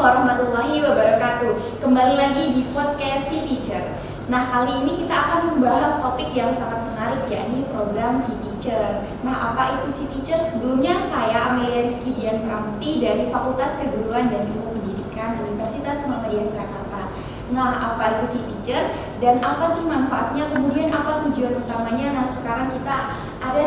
warahmatullahi wabarakatuh. Kembali lagi di podcast Si Teacher. Nah, kali ini kita akan membahas topik yang sangat menarik, yakni program Si Teacher. Nah, apa itu Si Teacher? Sebelumnya saya Amelia Rizky Dian Pramuti dari Fakultas Keguruan dan Ilmu Pendidikan Universitas Muhammadiyah Surakarta. Nah, apa itu Si Teacher dan apa sih manfaatnya? Kemudian apa tujuan utamanya? Nah, sekarang kita ada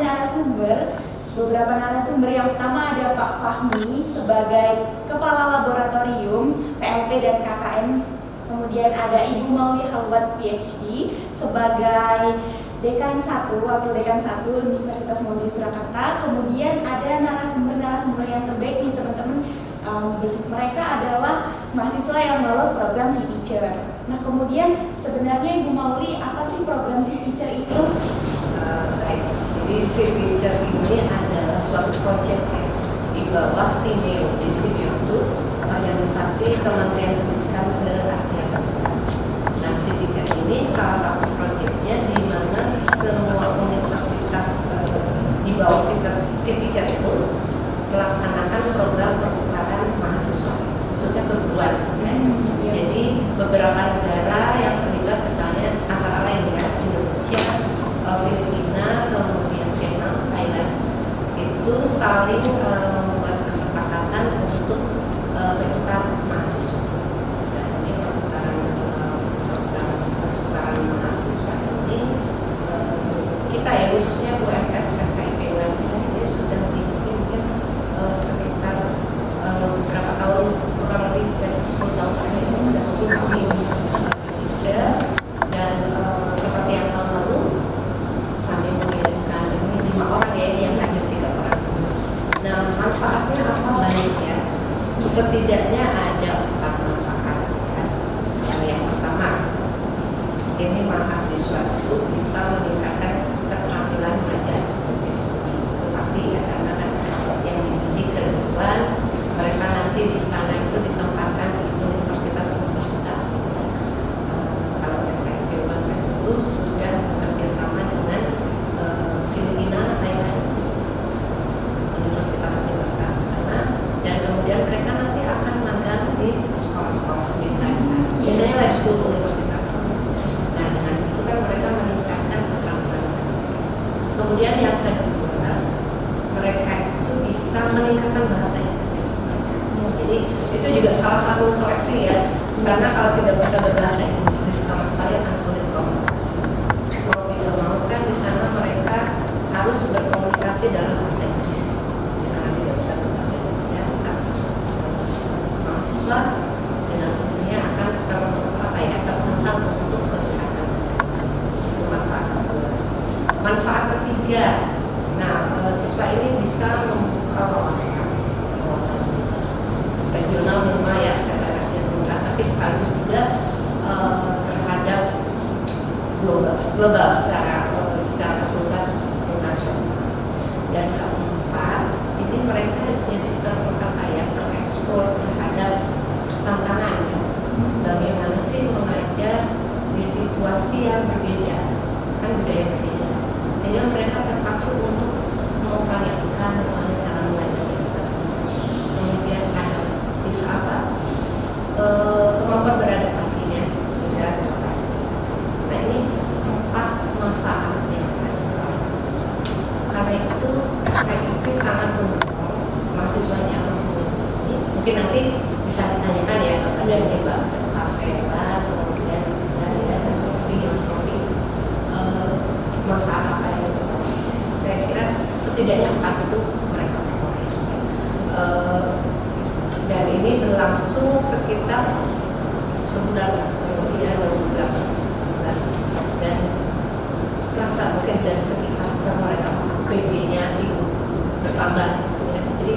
beberapa narasumber. Yang pertama ada Pak Fahmi sebagai Kepala Laboratorium PLP dan KKN. Kemudian ada Ibu Mauli Halwat PhD sebagai Dekan 1, Wakil Dekan 1 Universitas Muhammadiyah Surakarta. Kemudian ada narasumber yang terbaik nih teman-teman. Mereka adalah mahasiswa yang lolos program Si Teacher. Nah, kemudian sebenarnya Ibu Mauli, apa sih program Si Teacher itu? Baik, jadi Si Teacher ini adalah suatu proyek di bawah Simeo. Jadi Simeo itu organisasi Kementerian Pendidikan se-Asia Tenggara. Nah, Si Teacher ini salah satu proyeknya di mana semua universitas di bawah Si Teacher itu melaksanakan program pertukaran mahasiswa, khususnya keguruan. Jadi beberapa negara yang terlibat, misalnya antara lain Indonesia, Filipina, kemudian Vietnam, Thailand, itu saling membuat kesepakatan untuk bertukar mahasiswa. Dan ini pertukaran mahasiswa ini kita ya, khususnya UMS, FKIP, UMS ini sudah memiliki mungkin sekitar berapa tahun, kurang lebih dari 10 tahun terakhir ini sudah 10 tahun di Teacher. Dan seperti yang tahun lalu kami mengirimkan ini 5 orang ya, ini yang hadir 3 orang. Nah, manfaatnya apa? Banyak ya. Setidaknya ada 4 manfaat ya. Yang pertama, ini mahasiswa itu bisa meningkatkan keterampilan belajar. Itu pasti ya, karena kan yang dididik keguruan, mereka nanti di sana itu ditempatkan di universitas-universitas. Kalau FKIP UMS itu sudah bekerja sama dengan Filipina, Thailand, universitas-universitas di sana, dan kemudian mereka nanti akan magang di sekolah-sekolah mitra di sana. Biasanya lab school universitas. Nah, dengan itu kan mereka meningkatkan keterampilan. Kemudian yang kedua, mereka itu bisa meningkatkan bahasa Inggris. Jadi itu juga salah satu seleksi ya, karena kalau tidak bisa berbahasa Inggris sama sekali akan sulit komunikasi. Mau tidak mau kan di sana mereka harus berkomunikasi dalam bahasa Inggris. Di sana tidak bisa berbahasa Inggris ya, mahasiswa dengan sendirinya akan tertantang untuk meningkatkan bahasa Inggris. Itu manfaat kedua. Manfaat ketiga, nah siswa ini bisa membuka wawasan regional minimal ya, Asia Tenggara, tapi sekaligus juga terhadap global secara keseluruhan internasional. Dan keempat, ini mereka jadi terekspor terhadap tantangan ya. Bagaimana sih mengajar di situasi yang berbeda, kan budaya berbeda, sehingga mereka terpacu untuk memvariasikan misalnya cara mengajarnya juga. Kemudian ada kemampuan beradaptasinya juga. Nah, ini 4 manfaat yang akan diterapkan mahasiswa. Karena itu KIP sangat mendukung mahasiswanya untuk ini. Mungkin nanti bisa ditanyakan ya kepada Mbak Vera, kemudian dari Mas Rofi, manfaat apa yang diperoleh. Saya kira setidaknya 4 itu mereka peroleh. Dan ini berlangsung sekitar sebulan lah, setidaknya 2018. Dan terasa mungkin dari segi karakter mereka PD-nya itu bertambah ya. Jadi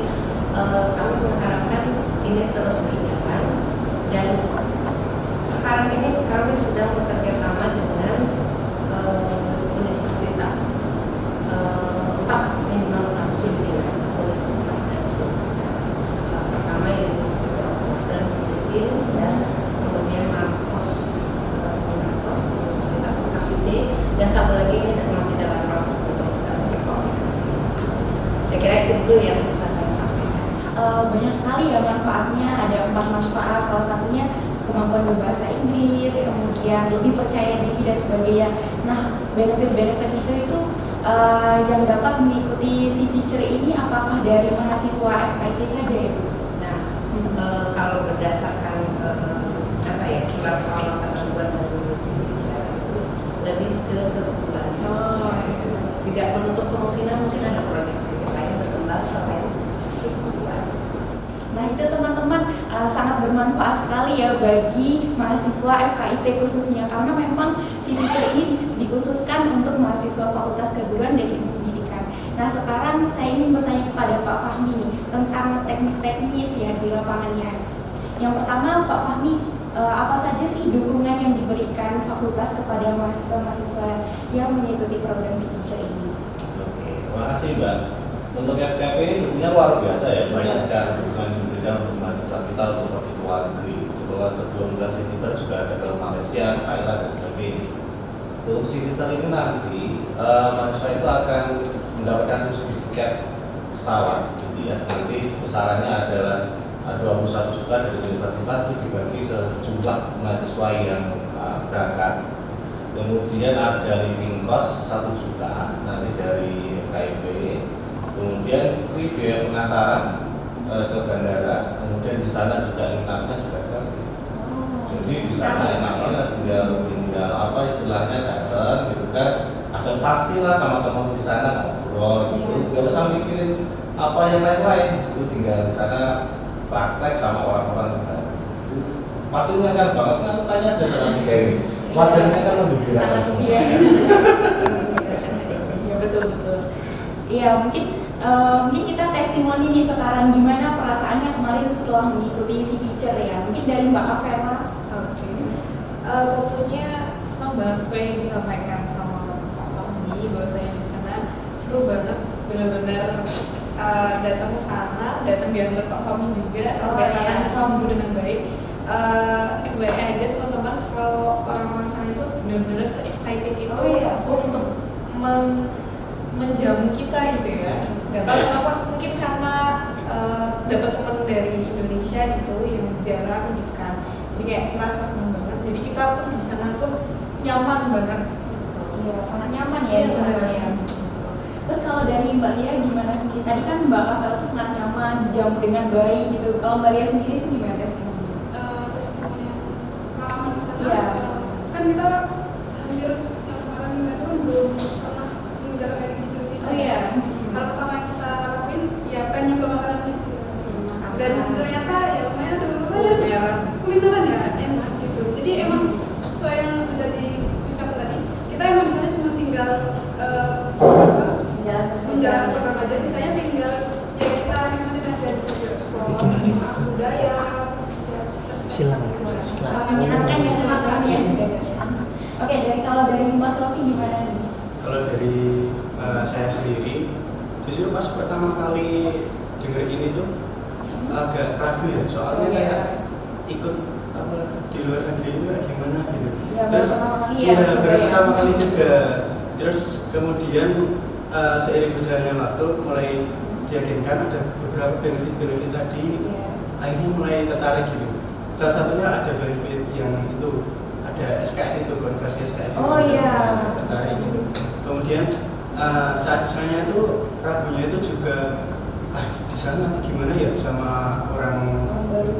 kami mengharapkan ini terus berjalan, dan sekarang ini kami sedang bekerja sama dengan universitas 4 minimal 4 Filipina universitas tadi. Pertama Universitas dan Filipina, dan kemudian Marcos Universitas Cavite, dan satu lagi ini masih dalam proses untuk berkoordinasi. Saya kira itu dulu yang bisa saya sampaikan. banyak sekali ya manfaatnya. Ada 4 manfaat, salah satunya kemampuan berbahasa Inggris, kemudian lebih percaya diri dan sebagainya. Nah, benefit-benefit itu yang dapat mengikuti si teacher ini apakah dari mahasiswa FKIP saja ya Bu? Nah, kalau berdasarkan surat pengawalan ketentuan dari si teacher itu lebih ke kebutuhan. Tidak menutup kemungkinan mungkin ada proyek-proyek lain berkembang selain kebutuhan. Nah itu teman-teman sangat bermanfaat sekali ya bagi mahasiswa FKIP khususnya, karena memang si teacher ini dikhususkan untuk mahasiswa Fakultas Keguruan dan Ilmu Pendidikan. Nah sekarang saya ingin bertanya kepada Pak Fahmi nih tentang teknis-teknis ya di lapangannya. Yang pertama Pak Fahmi, apa saja sih dukungan yang diberikan fakultas kepada mahasiswa-mahasiswa yang mengikuti program si teacher ini? Oke, terima kasih Mbak. Untuk FKIP ini dukungannya luar biasa ya, banyak sekali dukungan yang diberikan untuk mahasiswa kita untuk pergi ke luar negeri. Setelah sebelum si teacher juga ada ke Malaysia, Thailand dan sebagainya. Untuk si teacher ini nanti mahasiswa itu akan mendapatkan sertifikat pesawat, gitu ya. Nanti besarannya adalah 21 juta dari universitas itu dibagi sejumlah mahasiswa yang berangkat. Kemudian ada living cost 1 juta nanti dari FKIP. Kemudian free biaya pengantaran ke bandara. Kemudian di sana juga nginapnya juga gratis. Jadi di sana enaknya tinggal apa istilahnya datang gitu kan, adaptasi lah sama teman di sana, ngobrol gitu. Gak usah mikirin apa yang lain-lain. Di situ tinggal di sana praktek sama orang-orang pasti kan banget kan, tanya aja dengan kayak ini wajahnya kan lebih biasa semua. Iya betul. Iya mungkin kita testimoni nih sekarang gimana perasaannya kemarin setelah mengikuti si teacher ya. Mungkin dari Mbak Kavera. Oke. Tentunya senang banget sesuai yang disampaikan sama Pak Fahmi bahwa saya di sana seru banget, benar-benar datang ke sana, datang diantar Pak Fahmi juga sampai sana disambut dengan baik. FYI aja teman-teman, kalau orang-orang sana itu benar-benar se-excited itu untuk menjamu kita gitu ya. Gak tahu kenapa, mungkin karena dapat teman dari Indonesia gitu yang jarang gitu kan. Jadi kayak merasa senang banget. Jadi kita pun di sana pun nyaman banget. Gitu. Iya, sangat nyaman ya di sana ya. Terus kalau dari Mbak Lia gimana sendiri? Tadi kan Mbak Kavera tuh sangat nyaman, dijamu dengan baik gitu. Kalau Mbak Lia sendiri itu gimana testimoni? Testimoni pengalaman di sana. Iya. Kan kita hampir setiap kemarin itu kan belum pernah menjaga kayak gitu. Oh iya. Hal pertama yang kita lakuin ya pengen nyoba makanan Malaysia. Dan ternyata ya lumayan kulineran ya enak gitu. Jadi emang sesuai yang udah diucapkan tadi, kita emang di sana cuma tinggal menjalankan program aja, sisanya tinggal ya kita nikmatin aja, bisa explore budaya, Sangat menyenangkan ya teman-teman ya. Oke, kalau dari Mas Rofi gimana nih? Kalau dari saya sendiri, justru pas pertama kali denger ini tuh agak ragu ya, soalnya kayak ikut apa di luar negeri itu kayak gimana gitu. Ya, Terus baru pertama kali juga. juga. Terus kemudian seiring berjalannya waktu mulai diyakinkan ada beberapa benefit tadi, akhirnya mulai tertarik gitu. Salah satunya ada benefit yang itu ada SKS itu, konversi SKS. Oh iya. Tertarik gitu. Kemudian saat disana itu ragunya itu juga di sana nanti gimana ya sama orang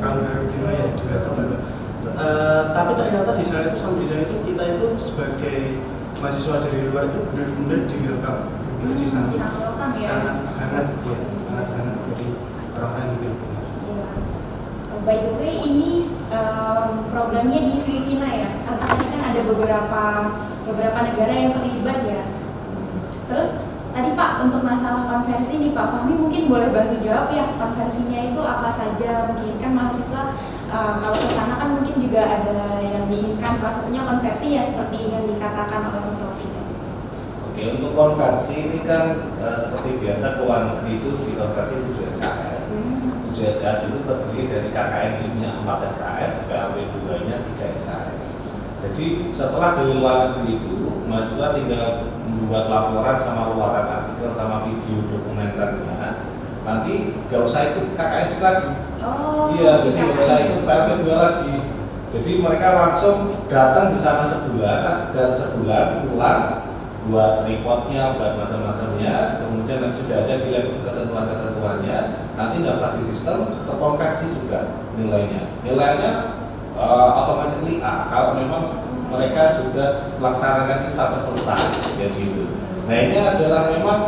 baru gimana ya di Batam. Tapi ternyata di sana itu sampai di sana itu kita itu sebagai mahasiswa dari luar itu benar-benar di welcome, benar di sana sangat hangat ya, sangat hangat dari orang-orang di Filipina. By the way ini programnya di Filipina ya, karena tadi kan ada beberapa negara yang terlibat ya. Terus tadi Pak untuk masalah konversi nih Pak Fahmi mungkin boleh bantu jawab ya, konversinya itu apa saja? Mungkin kan mahasiswa kalau ke sana kan mungkin juga ada yang diinginkan, salah satunya konversi ya seperti yang dikatakan oleh Mas Rofi. Oke, untuk konversi ini kan seperti biasa ke luar negeri itu dikonversi 7 SKS. 7 SKS itu terdiri dari KKN ilmiah 4 SKS, PLW 2-nya 3 SKS. Jadi setelah dari luar negeri itu, mahasiswa tinggal membuat laporan sama luaran artikel sama video dokumenternya. nanti nggak usah ikut KKN itu lagi. Oh, Iya, jadi nggak usah ikut PLP 2 lagi. Jadi mereka langsung datang di sana sebulan dan sebulan pulang buat reportnya, buat macam-macamnya, kemudian nanti sudah ada di lab ketentuan-ketentuannya, nanti daftar di sistem, terkonversi sudah nilainya automatically A kalau memang mereka sudah melaksanakan itu sampai selesai, kayak gitu. Nah ini adalah memang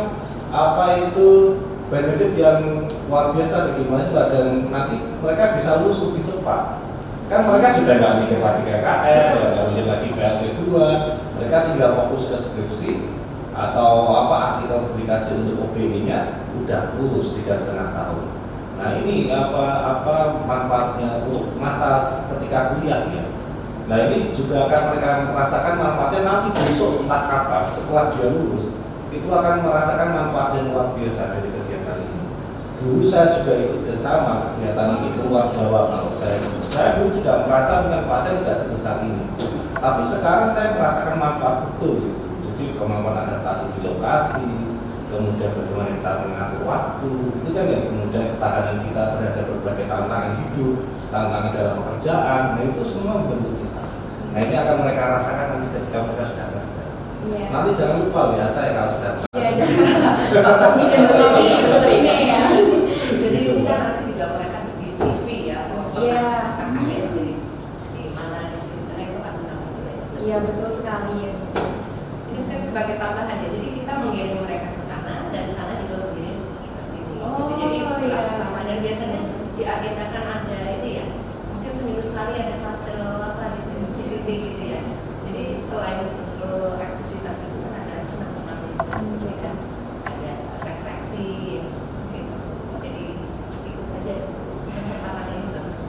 apa itu benefit yang luar biasa bagi mahasiswa dan nanti mereka bisa lulus lebih cepat. Kan mereka sudah nggak mikir lagi KKN, nggak mikir lagi PLP 2, mereka tinggal fokus ke skripsi atau artikel publikasi untuk OBE-nya udah lulus 3,5 tahun. Nah ini apa manfaatnya untuk masa ketika kuliah ya. Nah ini juga akan mereka merasakan manfaatnya nanti besok entah kapan setelah dia lulus itu akan merasakan manfaat yang luar biasa dari kegiatan ini. Dulu saya juga ikut dan sama kegiatan ini keluar Jawa kalau saya dulu tidak merasa manfaatnya tidak sebesar ini. Tapi sekarang saya merasakan manfaat betul. Jadi kemampuan adaptasi di lokasi, kemudian bagaimana kita mengatur waktu, itu kan ya, kemudian ketahanan kita terhadap berbagai tantangan hidup, tantangan dalam pekerjaan, nah itu semua membentuk kita. Nah ini akan mereka rasakan nanti ketika mereka sudah kerja. Iya. Nanti jangan lupa biasa ya kalau sudah kerja. Iya, ya. Jadi ini kan nanti juga mereka di CV ya, Iya. KKN di mana di Twitter itu akan nilai plus. Iya betul sekali ya. Ini kan sebagai tambahan ya, jadi kita mengirim mereka ke sana, dari sana juga mengirim ke sini. Oh, Gitu. Jadi iya. sama dan biasanya diagendakan ada ini ya, mungkin seminggu sekali ada cultural apa gitu, activity gitu ya. Jadi selain aktivitas itu kan ada senang-senangnya juga kan, ada refleksi gitu. Jadi ikut saja kesempatan ini bagus.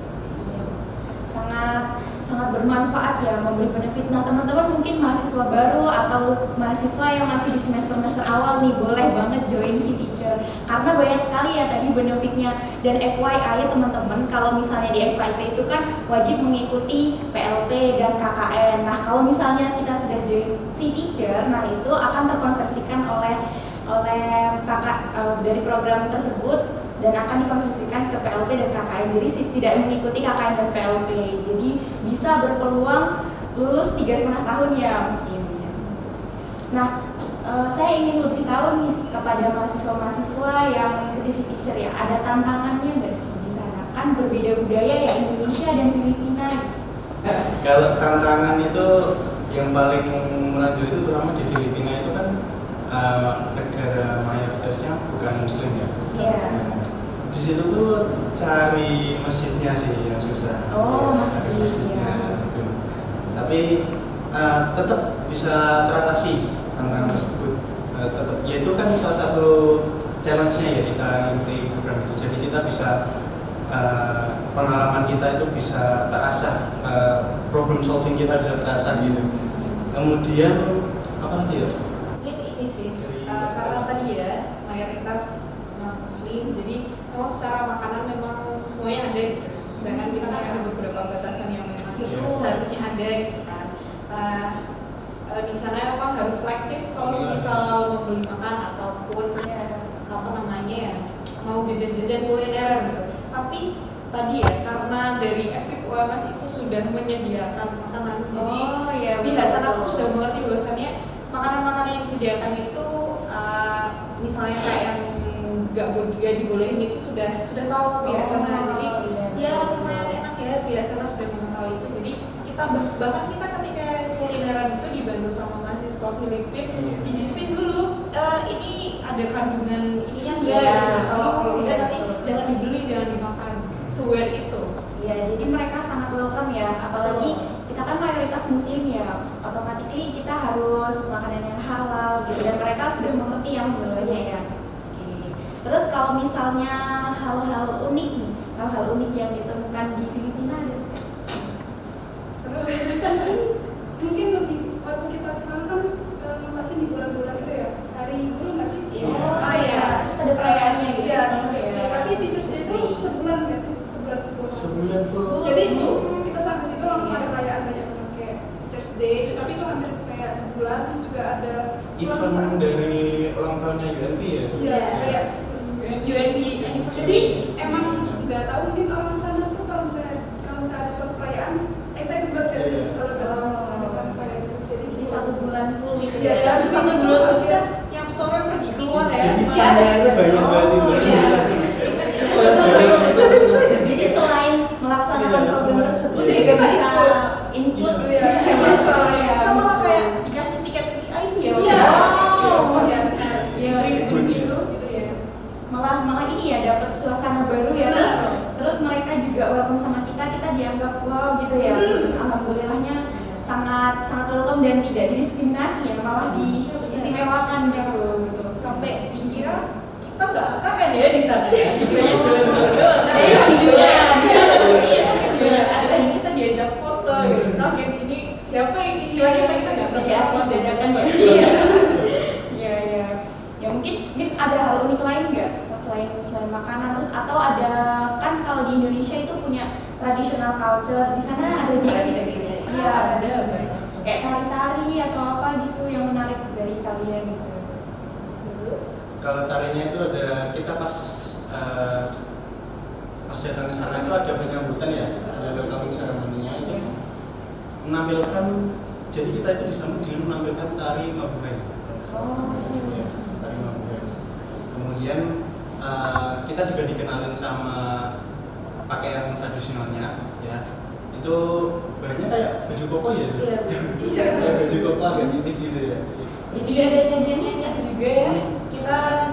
Sangat bermanfaat ya, memberi benefit. Nah teman-teman mungkin mahasiswa baru atau mahasiswa yang masih di semester awal nih, boleh banget join si teacher karena banyak sekali ya tadi benefitnya. Dan FYI teman-teman, kalau misalnya di FKIP itu kan wajib mengikuti PLP dan KKN. Nah kalau misalnya kita sudah join si teacher, nah itu akan terkonversikan oleh kakak dari program tersebut dan akan dikonversikan ke PLP dan KKN. Jadi tidak mengikuti KKN dan PLP. Jadi bisa berpeluang lulus 3,5 tahun ya mungkin. Nah, saya ingin lebih tahu nih kepada mahasiswa-mahasiswa yang mengikuti si teacher ya, ada tantangannya nggak sih di sana? Kan berbeda budaya ya, Indonesia dan Filipina. Kalau tantangan itu yang paling menonjol itu terutama di Filipina itu kan negara mayoritasnya bukan muslim ya. Iya. Di situ tuh cari masjidnya sih yang susah. Oh, ya, cari masjidnya. ya. Tapi tetap bisa teratasi tantangan tersebut. Tetap, ya itu kan salah satu challenge-nya ya kita ikuti program itu. Jadi kita bisa pengalaman kita itu bisa terasah, problem solving kita bisa terasah gitu. Kemudian apa lagi ya? Ini sih, karena tadi ya mayoritas muslim, jadi memang secara makanan memang semuanya ada gitu. Sedangkan kita kan ada beberapa batasan yang memang seharusnya ada gitu kan. Di sana memang harus selektif kalau misal membeli makan ataupun apa namanya ya, mau jajan-jajan kuliner gitu. Tapi tadi ya karena dari FKIP UMS itu sudah menyediakan makanan, jadi pihak sana pun sudah mengerti bahwasannya makanan-makanan yang disediakan itu misalnya kayak yang nggak dibolehin itu sudah tahu pihak sana. Jadi ya lumayan enak ya, pihak sana sudah mengetahui itu. Jadi kita bahkan kita ketika kulineran itu dibantu sama mahasiswa Filipina, dicicipin dulu ini ada kandungan ininya enggak gitu. Kalau enggak nanti jangan dibeli, jangan dimakan. Seware itu. Ya, jadi mereka sangat welcome ya, apalagi kita kan mayoritas muslim ya, otomatis kita harus makanan yang halal gitu, dan mereka sudah mengerti yang sebenarnya ya. Oke. Terus kalau misalnya hal-hal unik nih, hal-hal unik yang ditemukan di Filipina ada nggak? Seru. Mungkin lebih waktu kita kesana kan pasti di bulan-bulan itu ya, hari guru nggak sih? Iya. Oh iya. Terus ada perayaannya gitu. Iya, Teachers Day. Tapi Teachers Day itu sebulan kan? Sebulan full. Jadi kita sampai situ langsung ada perayaan banyak banget kayak Teachers Day, tapi itu hampir kayak sebulan. Terus juga ada Event dari ulang tahunnya UNP ya. Iya, kayak UNB Jadi Anniversary. emang nggak tahu mungkin orang sana tuh kalau misalnya ada suatu perayaan excited banget Iya. kalau dalam mengadakan kayak gitu. Jadi Jadi 1 bulan full gitu Iya, ya. dan Satu satu bulan tuh kita akhir. tiap sore pergi keluar ya. Jadi Iya, fun-nya itu banyak banget itu. Jadi selain melaksanakan Iya, program sama. tersebut Iya. juga bisa input Iya, hemat soalnya. Kita malah kayak dikasih tiket VIP ya. Iya. Wow. Iya, benar. Iya, tribun gitu. Gitu ya. malah ini ya dapat suasana baru ya, Benar. terus mereka juga welcome sama kita dianggap wow gitu ya. Alhamdulillahnya sangat welcome dan tidak didiskriminasi ya, malah diistimewakan gitu. Sampai dikira kita nggak KKN ya di sana ya. Dikira jalan-jalan. Iya, juga. Ada kita diajak foto gitu. Kaget ini siapa yang istilah kita nggak tahu Jadi artis dadakan ya. Iya. Iya. Ya mungkin ada hal unik lain nggak selain makanan, terus atau ada kan kalau di Indonesia itu punya traditional culture, di sana ada juga Tradisinya. tidak? Iya, Ada, tradisi. banyak. Kayak tari-tari atau apa gitu yang menarik dari kalian gitu. Kalau tarinya itu ada kita pas datang ke sana itu ada penyambutan ya, ada welcoming ceremony-nya itu menampilkan, jadi kita itu disambut dengan menampilkan tari Mabuhay. Ya, tari Mabuhay. Kemudian kita juga dikenalin sama pakaian tradisionalnya ya. Itu bahannya kayak baju koko ya. Iya. Iya. Ya, baju koko agak tipis gitu ya. Jadi ada nyanyiannya juga ya.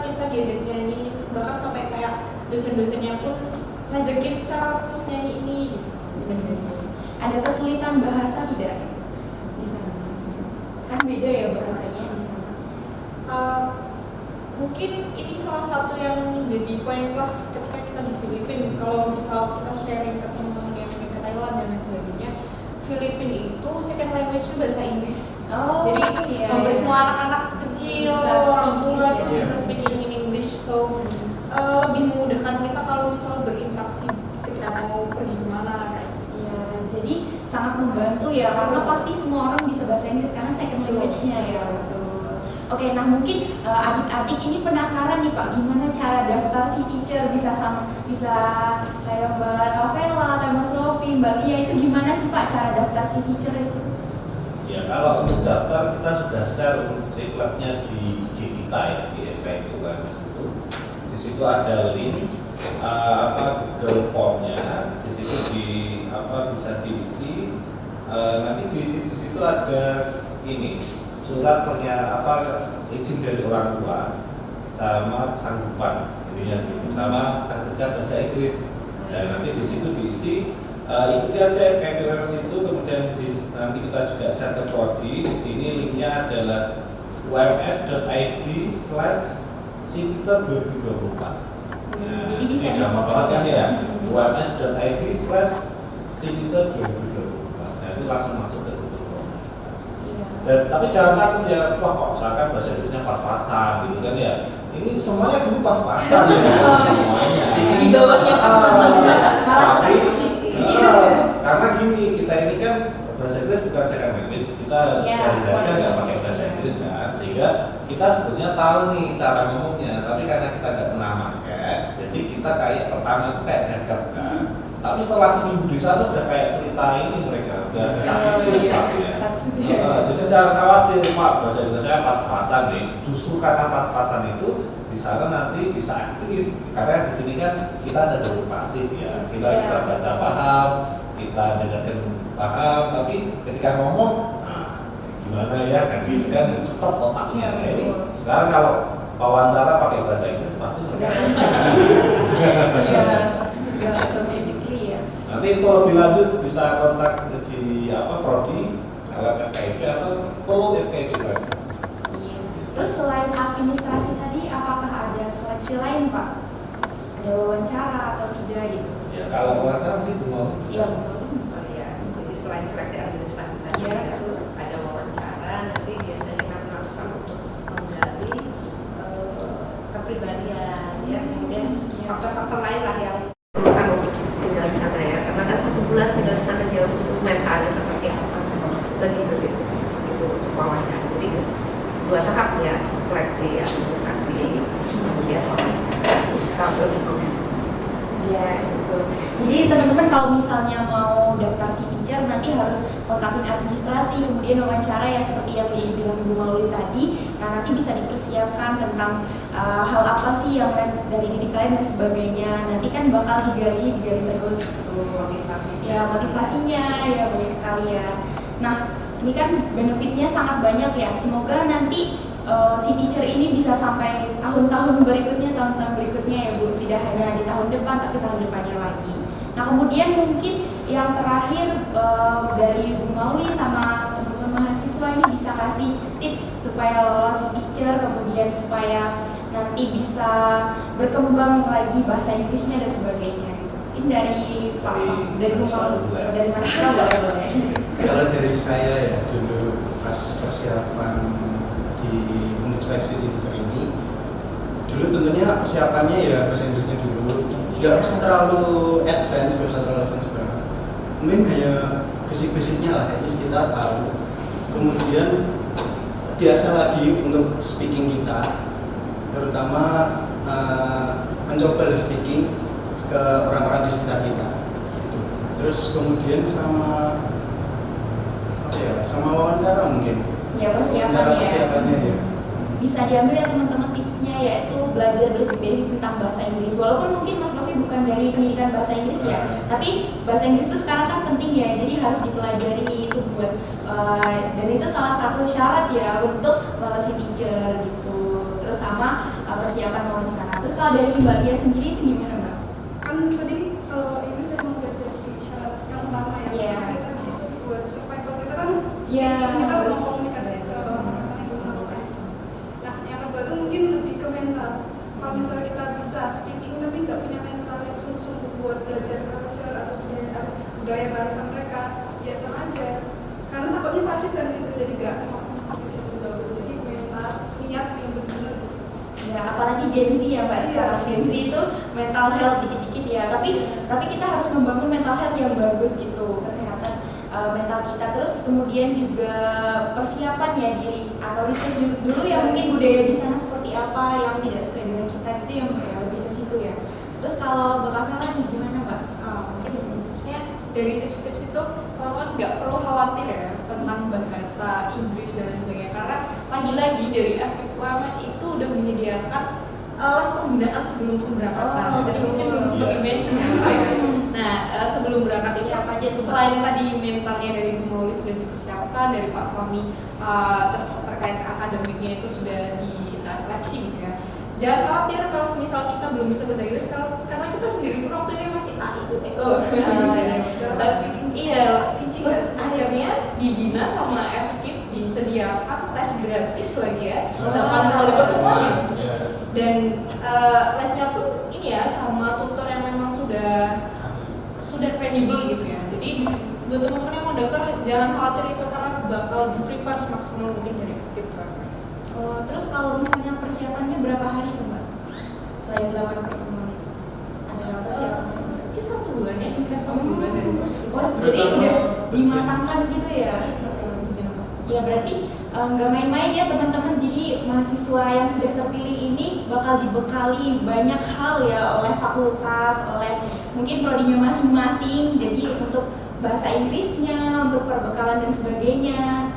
Kita diajak nyanyi, bahkan sampai kayak dosen-dosennya pun ngajakin secara langsung nyanyi ini gitu. Ada kesulitan bahasa tidak di sana? Kan beda ya bahasanya di sana. Mungkin ini salah satu yang menjadi poin plus ketika kita di Filipina. Kalau misal kita sharing ke teman-teman yang mungkin ke Thailand dan lain sebagainya, Filipina itu second language-nya bahasa Inggris. Oh, Jadi iya, hampir iya. semua anak-anak kecil, Bisa orang tua speak itu English, bisa ya. speaking in English. So lebih memudahkan kita kalau misal berinteraksi ketika mau pergi kemana kayak gitu. Iya, jadi sangat membantu ya, karena pasti semua orang bisa bahasa Inggris karena second language-nya ya. Betul. Oke, nah mungkin adik-adik ini penasaran nih Pak, gimana cara daftar si teacher bisa kayak Mbak Kavela, kayak Mas Rofi, Mbak Lia, itu gimana sih Pak cara daftar si teacher itu? Ya kalau untuk daftar kita sudah share leafletnya di IG kita ya, di FKIP UMS itu. Di situ ada link Google Formnya, di situ bisa diisi. Nanti di situ ada ini surat izin dari orang tua sama kesanggupan, intinya gitu, sama sertifikat bahasa Inggris. Dan nanti di situ diisi. Ikuti aja FKIP itu, kemudian nanti kita juga share ke prodi. Di sini linknya adalah ums.id/cteacher2024. Nah, Jadi bisa ini gampang banget kan ya, ums.id/cteacher2024. Nah itu langsung masuk ke Google Form. Iya. Tapi jangan takut ya, wah kok misalkan bahasa Inggrisnya pas-pasan gitu kan ya. Ini semuanya dulu pas-pasan ya. Semuanya. Di bawahnya pas-pasan juga malas. Karena gini, kita ini kan bahasa Inggris bukan second language, kita Iya, dari nggak pakai bahasa Inggris kan, sehingga kita sebetulnya tahu nih cara ngomongnya, tapi karena kita nggak pernah pakai, jadi kita kayak pertama itu kayak gagap kan. Tapi setelah seminggu di sana udah kayak cerita ini mereka udah jadi jangan khawatir Pak, bahasa Inggris saya pas-pasan nih. Justru karena pas-pasan itu di sana nanti bisa aktif, karena di sini kan kita cenderung pasif ya, kita baca paham, kita dengarkan paham, tapi ketika ngomong, nah gimana ya kan gitu kan, tetap otaknya. Nah ini sekarang kalau wawancara pakai bahasa Inggris pasti sekarang. Iya, automatically ya. Nanti kalau lebih lanjut bisa kontak di prodi, FKIP atau follow FKIP. Iya. Terus selain administrasi tadi, apakah ada seleksi lain Pak? Ada wawancara atau tidak gitu? Ya kalau wawancara ini belum. Iya. Oh iya, jadi selain seleksi administrasi tadi Iya, ya, betul. ada wawancara, nanti biasanya kami lakukan untuk menggali kepribadian ya, kemudian faktor-faktor lain lah yang diperlukan untuk tinggal di sana ya, karena kan 1 bulan tinggal di sana jauh untuk mentalnya seperti apa, lebih ke situ sih, itu untuk wawancara. Jadi 2 tahap ya, seleksi administrasi biasa. satu minggu. Ya, gitu. Jadi teman-teman kalau misalnya mau daftar si teacher nanti harus lengkapin administrasi, kemudian wawancara ya seperti yang dibilang Ibu Mauli tadi. Nah, nanti bisa dipersiapkan tentang hal apa sih yang dari diri kalian dan sebagainya. Nanti kan bakal digali terus gitu. Motivasinya ya banyak sekali ya. Nah, ini kan benefitnya sangat banyak ya. Semoga nanti si teacher ini bisa sampai tahun-tahun berikutnya ya Bu, tidak hanya di tahun depan tapi tahun depannya lagi. Nah, kemudian mungkin yang terakhir dari Bu Mauli sama teman-teman mahasiswa ini bisa kasih tips supaya lolos teacher, kemudian supaya nanti bisa berkembang lagi bahasa Inggrisnya dan sebagainya gitu. Ini dari Pak, dari Bu Mauli, dari mahasiswa boleh. Kalau dari saya ya dulu pas persiapan untuk seleksi teacher ini, dulu tentunya persiapannya ya bahasa Inggrisnya dulu, nggak usah terlalu advance juga, mungkin hanya basic-basicnya lah, at least kita tahu. Kemudian biasa lagi untuk speaking kita, terutama mencoba speaking ke orang-orang di sekitar kita gitu. Terus kemudian sama wawancara mungkin Ya, persiapannya ya. Bisa diambil ya teman-teman tipsnya, yaitu belajar basic-basic tentang bahasa Inggris. Walaupun mungkin Mas Rofi bukan dari pendidikan bahasa Inggris ya, tapi bahasa Inggris itu sekarang kan penting ya, jadi harus dipelajari itu buat dan itu salah satu syarat ya untuk lolos teacher gitu. Terus sama persiapan wawancara. Terus kalau dari Mbak Lia sendiri itu gimana Mbak? Kan tadi kalau Inggris emang udah jadi syarat yang utama ya. Iya. Kita di situ buat survival kita kan Iya, speaking, kita harus harus komunikasi ke orang sana gimana. Nah, yang kedua itu mungkin lebih ke mental. Kalau misalnya kita bisa speaking tapi nggak punya mental yang sungguh-sungguh buat belajar culture atau budaya bahasa mereka, ya sama aja. Karena takutnya fasih dari situ, jadi nggak maksimal gitu. Jadi mental, niat yang benar. Ya, apalagi Gen Z ya Mbak sekarang. Gen Z itu mental health dikit-dikit ya, tapi kita harus membangun mental health yang bagus gitu, kesehatan mental kita. Terus kemudian juga persiapan ya diri atau riset dulu ya, mungkin budaya di sana seperti apa yang tidak sesuai dengan kita, itu yang ya, lebih ke situ ya. Terus kalau Mbak Kavela nih gimana Mbak? Mungkin tipsnya dari tips-tips itu teman-teman nggak perlu khawatir ya tentang bahasa Inggris dan lain sebagainya, karena lagi-lagi dari FIPUMS itu udah menyediakan les pembinaan sebelum keberangkatan. Jadi mungkin belum sempat mention ya. Nah, sebelum berangkat itu apa aja? Selain tadi mentalnya dari Bu Mauli sudah dipersiapkan, dari Pak Fahmi terkait akademiknya itu sudah diseleksi gitu ya. Jangan khawatir kalau misal kita belum bisa bahasa Inggris, karena kita sendiri pun waktu itu masih Iya, terus akhirnya dibina sama FKIP disediakan tes gratis lagi ya, 8 kali pertemuan. Dan lesnya pun ini ya sama tutor yang memang sudah kredibel gitu ya. Jadi buat teman-teman yang mau daftar jangan khawatir itu, karena bakal di-prepare semaksimal mungkin dari FKIP Progress. Terus kalau misalnya persiapannya berapa hari tuh Mbak? Selain 8 pertemuan itu ada persiapannya? Mungkin 1 bulan ya, sekitar 1 bulan dari seleksi. Jadi udah dimatangkan gitu ya? Ya berarti nggak main-main ya teman-teman. Jadi mahasiswa yang sudah terpilih ini bakal dibekali banyak hal ya oleh fakultas, oleh mungkin prodinya masing-masing. Jadi untuk bahasa Inggrisnya, untuk perbekalan dan sebagainya.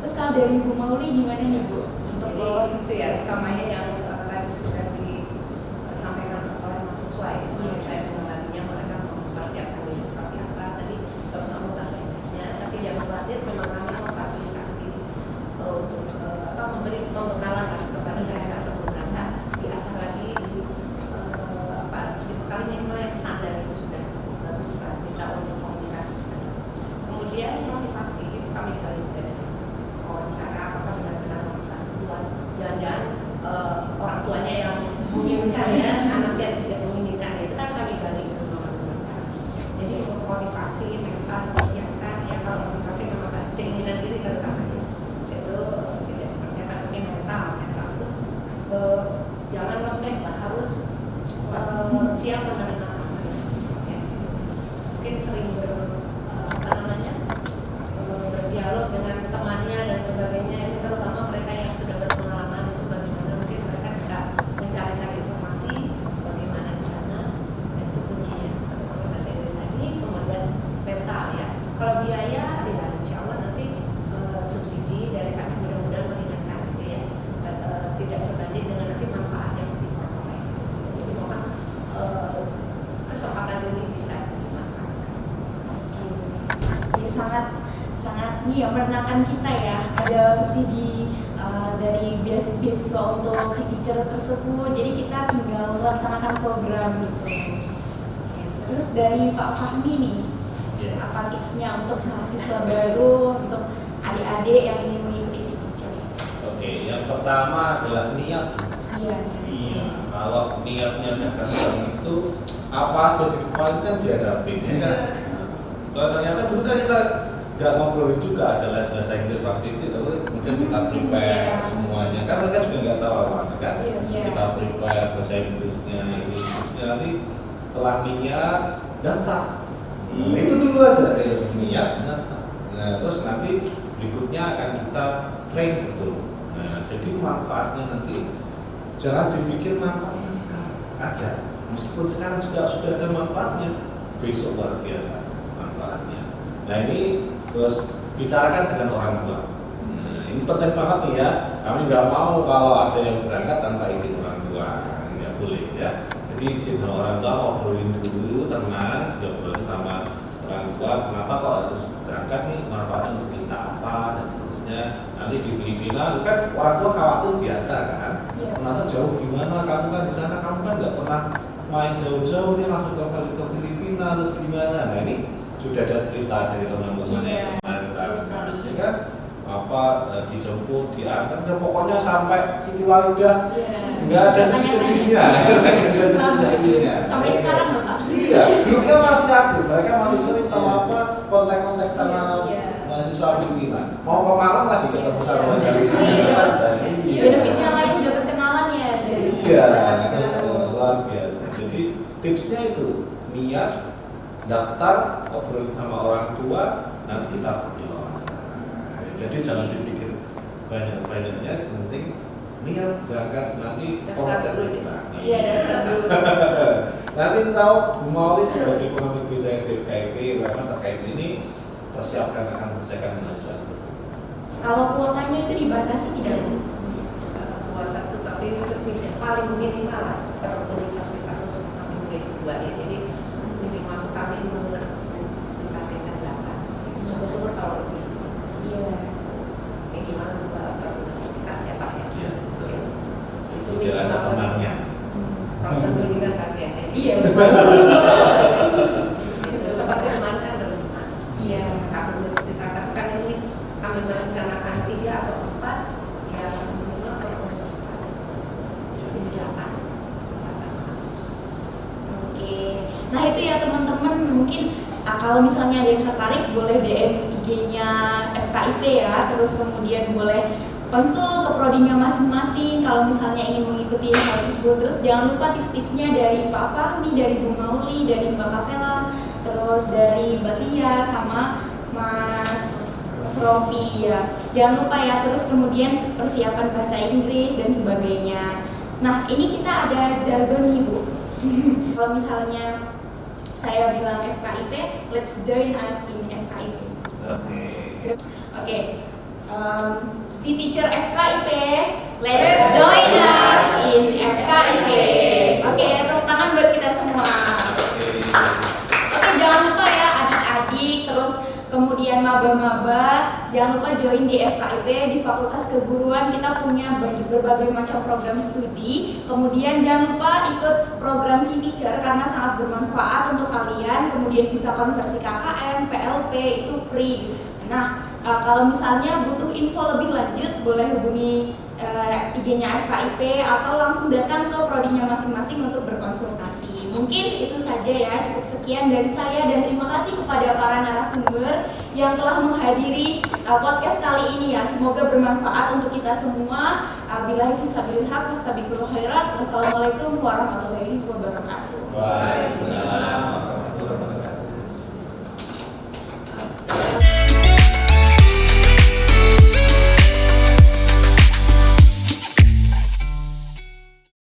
Terus kalau dari Bu Mauli gimana nih Bu? Untuk lolos itu ya, utamanya yang tadi sudah disampaikan oleh mahasiswa ya, mahasiswa yang mengalaminya mereka mempersiapkan diri seperti apa tadi, terutama bahasa Inggrisnya. Tapi jangan khawatir, memang kami memfasilitasi untuk memberi pembekalan kepada mereka sebelum berangkat, diasah lagi dibekali minimal yang standar itu sudah bagus lah, bisa untuk komunikasi di sana. Kemudian motivasi itu kami gali juga dari wawancara, apakah benar-benar motivasi buat jangan-jangan orang tuanya yang menginginkan ya, anaknya tidak menginginkan, itu kan kami gali itu melalui wawancara. Jadi motivasi mental dipersiapkan ya, kalau motivasi memang keinginan diri terutama itu tidak dipersiapkan, tapi mental itu jangan lembek lah, harus siap menerima ya, gitu. Mungkin sering berdialog dengan temannya dan sebagainya, ini terutama mereka yang sudah berpengalaman itu bagaimana mungkin mereka bisa mencari-cari informasi bagaimana nggak menenangkan kita ya, ada subsidi dari beasiswa untuk si teacher tersebut, jadi kita tinggal melaksanakan program gitu. Oke, terus dari Pak Fahmi nih, apa tipsnya untuk mahasiswa baru, untuk adik-adik yang ingin mengikuti si teacher? Oke, yang pertama adalah niat. Iya. Iya, kalau niatnya udah itu apa aja di depan kan dihadapin ya kan. Kalau ternyata dulu kan kita nggak ngobrolin juga ada les bahasa Inggris waktu itu, tapi kemudian kita prepare semuanya. Kan mereka juga nggak tahu apa kan. Kita prepare bahasa Inggrisnya ini, nanti setelah niat daftar. Itu dulu aja niat daftar. Nah terus nanti berikutnya akan kita train betul. Nah jadi manfaatnya nanti jangan dipikir manfaatnya sekarang aja, meskipun sekarang juga sudah ada manfaatnya, besok luar biasa manfaatnya. Nah ini terus bicarakan dengan orang tua. Nah, ini penting banget nih ya. Kami nggak mau kalau ada yang berangkat tanpa izin orang tua, nggak boleh ya. Jadi izin sama orang tua, ngobrolin dulu, tenang, ngobrolin sama orang tua. Kenapa kok harus berangkat nih? Manfaatnya untuk kita apa dan seterusnya. Nanti di Filipina kan orang tua khawatir biasa kan. Ternyata jauh gimana? Kamu kan di sana, kamu kan nggak pernah main jauh-jauh nih langsung ke Filipina terus gimana? Nah ini sudah ada cerita dari teman-teman yang kemarin berangkat, ya kan? Apa dijemput, diantar, dan pokoknya sampai Siti Walidah nggak ada sedih-sedihnya. Sampai sekarang Bapak? Iya, grupnya masih aktif, mereka masih sering tahu apa kontak-kontak sama mahasiswa Filipina. Mau ke Malang lagi ketemu sama mahasiswa. Benefitnya lain dapat kenalan ya. Iya, luar biasa. Jadi tipsnya itu niat, daftar, ngobrol sama orang tua, nanti kita pergi wawancara. Jadi jangan dipikir banyak-banyaknya, yang penting niat berangkat nanti komunitas kita. Iya, daftar dulu. Nanti tahu Bu Mauli sebagai pengambil budaya DKIP, Mas terkait ini persiapkan akan mengerjakan mahasiswa. Kalau kuotanya itu dibatasi tidak Bu? Kuota itu tapi setidak paling minimal lah per universitas atau mungkin 2 ya. Jadi minimal kami mentargetkan 8. Syukur-syukur kalau lebih. Iya. Minimal per universitas ya Pak ya. Iya. Itu Biar ada temannya. Kalau sendiri kan kasihan ya. Iya. Itu seperti kemarin kan berlima. Iya. Satu universitas satu kan ini kami merencanakan 3 atau 4 yang minimal per universitas. Jadi 8 mahasiswa. Oke. Nah itu ya teman-teman, mungkin kalau misalnya ada yang tertarik boleh DM IG-nya FKIP ya, terus kemudian boleh konsul ke prodinya masing-masing kalau misalnya ingin mengikuti hal tersebut. Terus jangan lupa tips-tipsnya dari Pak Fahmi, dari Bu Mauli, dari Mbak Kavela, terus dari Mbak Lia sama Mas Rofi ya. Jangan lupa ya, terus kemudian persiapan bahasa Inggris dan sebagainya. Nah ini kita ada jargon nih Bu. Kalau misalnya saya bilang FKIP, let's join us in FKIP. Oke. Si teacher FKIP, let's join us in FKIP. Oke, tepuk tangan buat kita semua. Oke, jangan lupa ya adik-adik, terus kemudian maba-maba, jangan lupa join di FKIP, di Fakultas Keguruan kita punya berbagai macam program studi. Kemudian jangan lupa ikut program si teacher karena sangat bermanfaat untuk kalian. Kemudian bisa konversi KKM, PLP itu free. Nah, kalau misalnya butuh info lebih lanjut, boleh hubungi IG-nya FKIP atau langsung datang ke prodinya masing-masing untuk berkonsultasi. Mungkin itu saja ya, cukup sekian dari saya dan terima kasih kepada para narasumber yang telah menghadiri podcast kali ini ya. Semoga bermanfaat untuk kita semua. Billahi fisabilil haq, wastabiqul khairat. Wassalamualaikum warahmatullahi wabarakatuh. Waalaikumsalam.